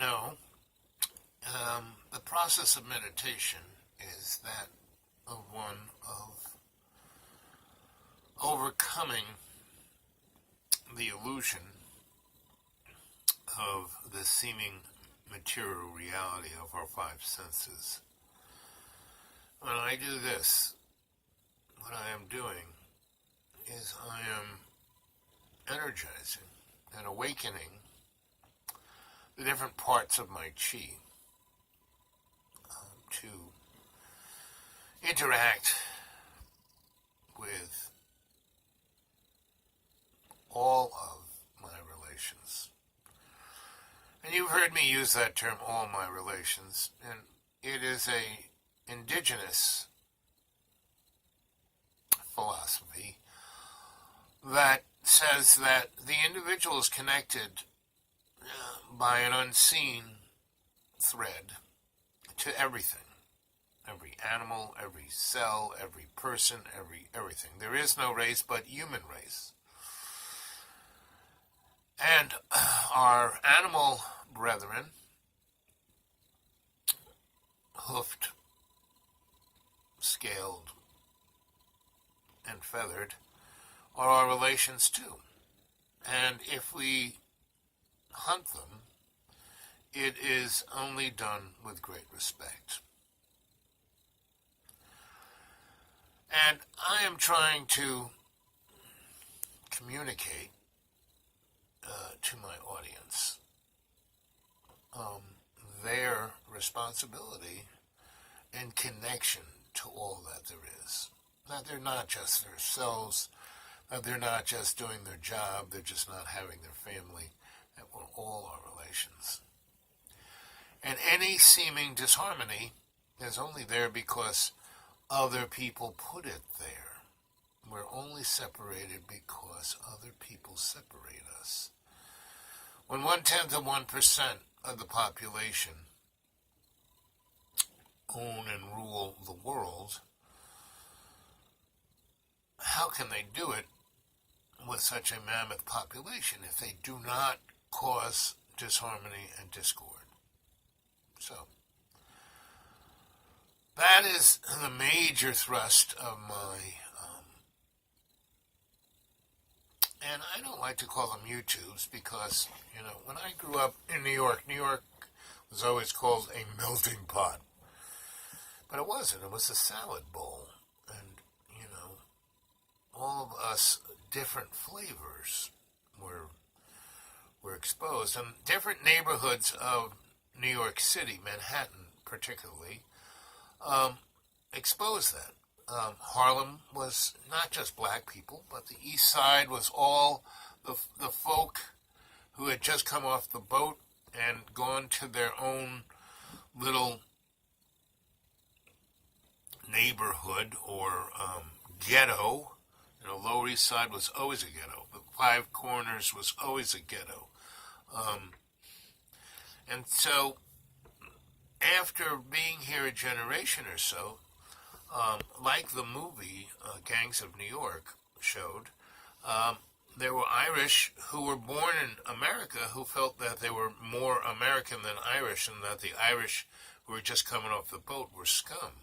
know, the process of meditation is that of one of overcoming the illusion of the seeming material reality of our five senses. When I do this, what I am doing is I am energizing and awakening the different parts of my chi to interact with all of my relations. And you've heard me use that term, all my relations, and it is a indigenous philosophy that says that the individual is connected by an unseen thread to everything. Every animal, every cell, every person, everything. There is no race but human race. And our animal brethren, hoofed, scaled, and feathered, are our relations too. And if we hunt them, it is only done with great respect. And I am trying to communicate to my audience their responsibility and connection to all that there is. That they're not just themselves, that they're not just doing their job, they're just not having their family, that we're all our relations. And any seeming disharmony is only there because other people put it there. We're only separated because other people separate us. When 0.1% of the population own and rule the world, how can they do it with such a mammoth population if they do not cause disharmony and discord? So, that is the major thrust of my, and I don't like to call them YouTubes because, when I grew up in New York was always called a melting pot. But it wasn't. It was a salad bowl. And, all of us, different flavors were exposed. And different neighborhoods of New York City, Manhattan particularly, exposed that. Harlem was not just black people, but the East Side was all the folk who had just come off the boat and gone to their own little neighborhood or ghetto. Lower East Side was always a ghetto. The Five Corners was always a ghetto. And so, after being here a generation or so, like the movie Gangs of New York showed, there were Irish who were born in America who felt that they were more American than Irish and that the Irish who were just coming off the boat were scum.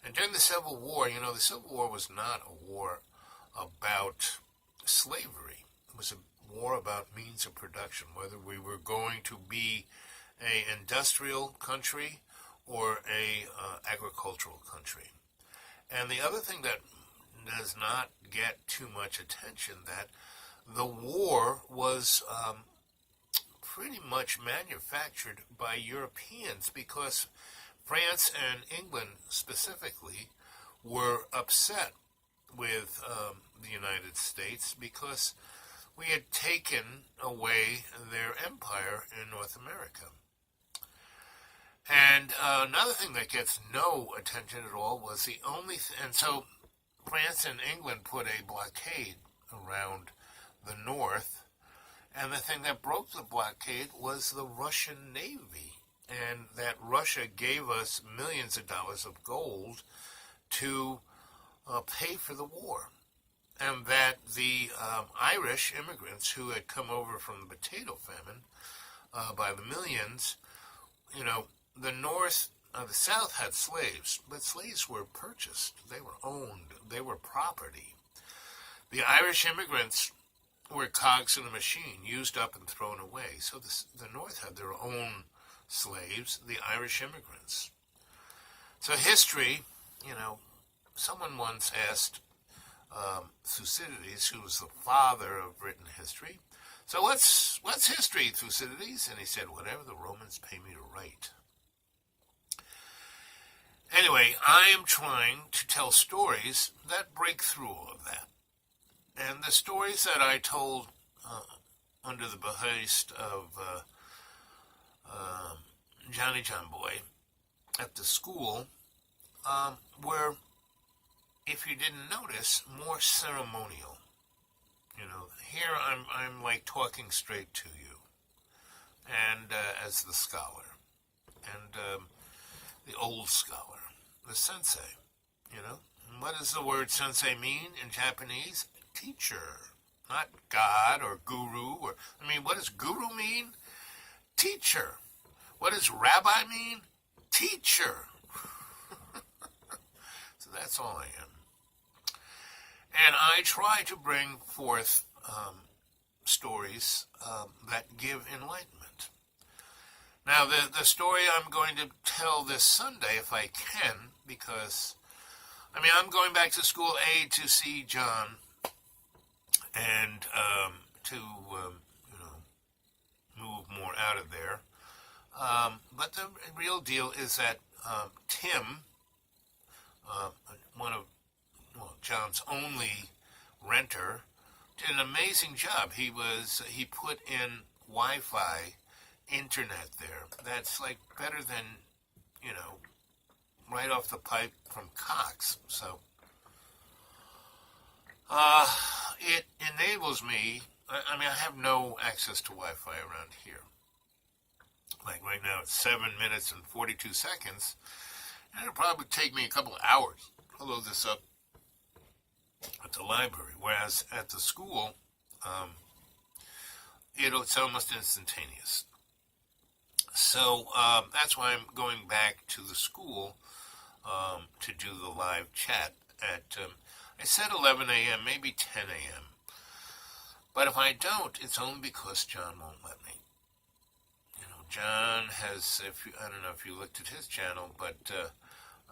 And during the Civil War, the Civil War was not a war about slavery. It was a war about means of production, whether we were going to be an industrial country or a agricultural country. And the other thing that does not get too much attention, that the war was pretty much manufactured by Europeans because France and England specifically were upset with the United States because we had taken away their empire in North America. And another thing that gets no attention at all was and so France and England put a blockade around the North, and the thing that broke the blockade was the Russian Navy, and that Russia gave us millions of dollars of gold to pay for the war, and that the Irish immigrants who had come over from the potato famine by the millions, the North, the South had slaves, but slaves were purchased. They were owned. They were property. The Irish immigrants were cogs in a machine, used up and thrown away. So the North had their own slaves, the Irish immigrants. So history, someone once asked Thucydides, who was the father of written history, so what's history, Thucydides? And he said, whatever the Romans pay me to write. Anyway, I am trying to tell stories that break through all of that. And the stories that I told under the behest of Johnny John Boy at the school were, if you didn't notice, more ceremonial. Here I'm like talking straight to you, and as the scholar, and the old scholar, the sensei. What does the word sensei mean in Japanese? Teacher, not God or guru. What does guru mean? Teacher. What does rabbi mean? Teacher. So that's all I am. And I try to bring forth stories that give enlightenment. Now, the story I'm going to tell this Sunday, if I can, because, I'm going back to school, to see John, and to, move more out of there. But the real deal is that Tim, John's only renter, did an amazing job. He put in Wi-Fi internet there. That's like better than, right off the pipe from Cox. So it enables me. I have no access to Wi-Fi around here. Like right now, it's 7 minutes and 42 seconds, and it'll probably take me a couple of hours to load this up at the library. Whereas at the school, it's almost instantaneous. So that's why I'm going back to the school to do the live chat at, I said 11 a.m., maybe 10 a.m. But if I don't, it's only because John won't let me. John has, I don't know if you looked at his channel, but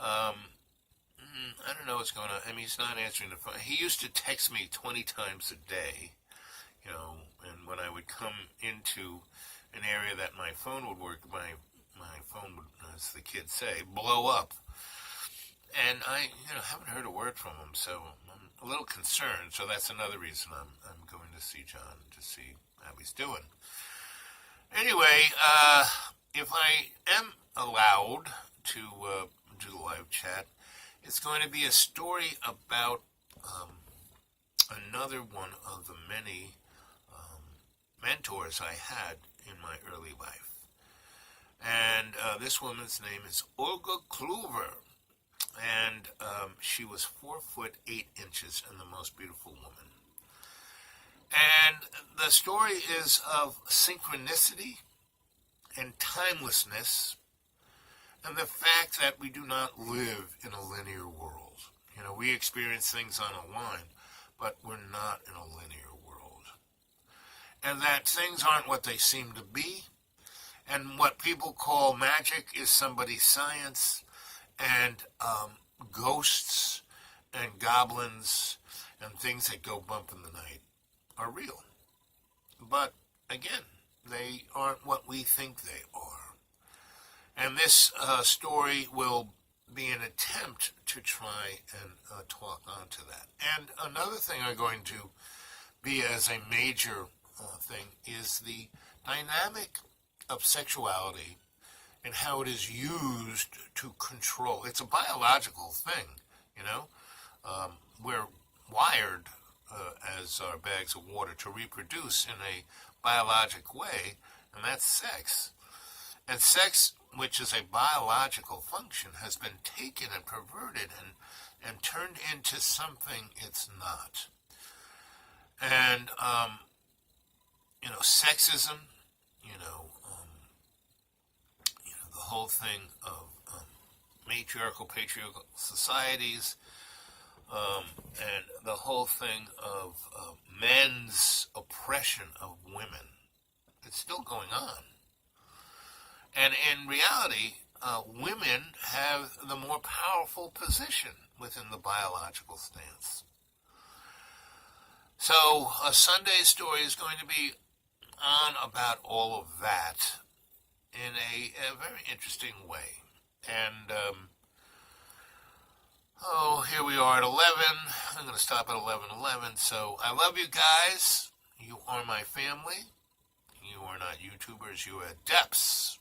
I don't know what's going on. He's not answering the phone. He used to text me 20 times a day, and when I would come into an area that my phone would work, my phone would, as the kids say, blow up. And I, haven't heard a word from him, so I'm a little concerned. So that's another reason I'm going to see John, to see how he's doing. Anyway, if I am allowed to do the live chat, it's going to be a story about another one of the many mentors I had in my early life. And this woman's name is Olga Kluver. And she was 4 foot 8 inches and the most beautiful woman. And the story is of synchronicity and timelessness, and the fact that we do not live in a linear world. We experience things on a line, but we're not in a linear world. And that things aren't what they seem to be, and what people call magic is somebody's science, and ghosts and goblins and things that go bump in the night are real. But, again, they aren't what we think they are. And this story will be an attempt to try and talk onto that. And another thing I'm going to be as a major thing is the dynamic of sexuality and how it is used to control. It's a biological thing, we're wired as our bags of water to reproduce in a biologic way, and that's sex. And sex, which is a biological function, has been taken and perverted and turned into something it's not. And, sexism, whole thing of matriarchal, patriarchal societies, and the whole thing of men's oppression of women. It's still going on. And in reality, women have the more powerful position within the biological stance. So a Sunday story is going to be on about all of that in a very interesting way. And, here we are at 11. I'm going to stop at 11:11. So I love you guys. You are my family. You are not YouTubers. You are adepts.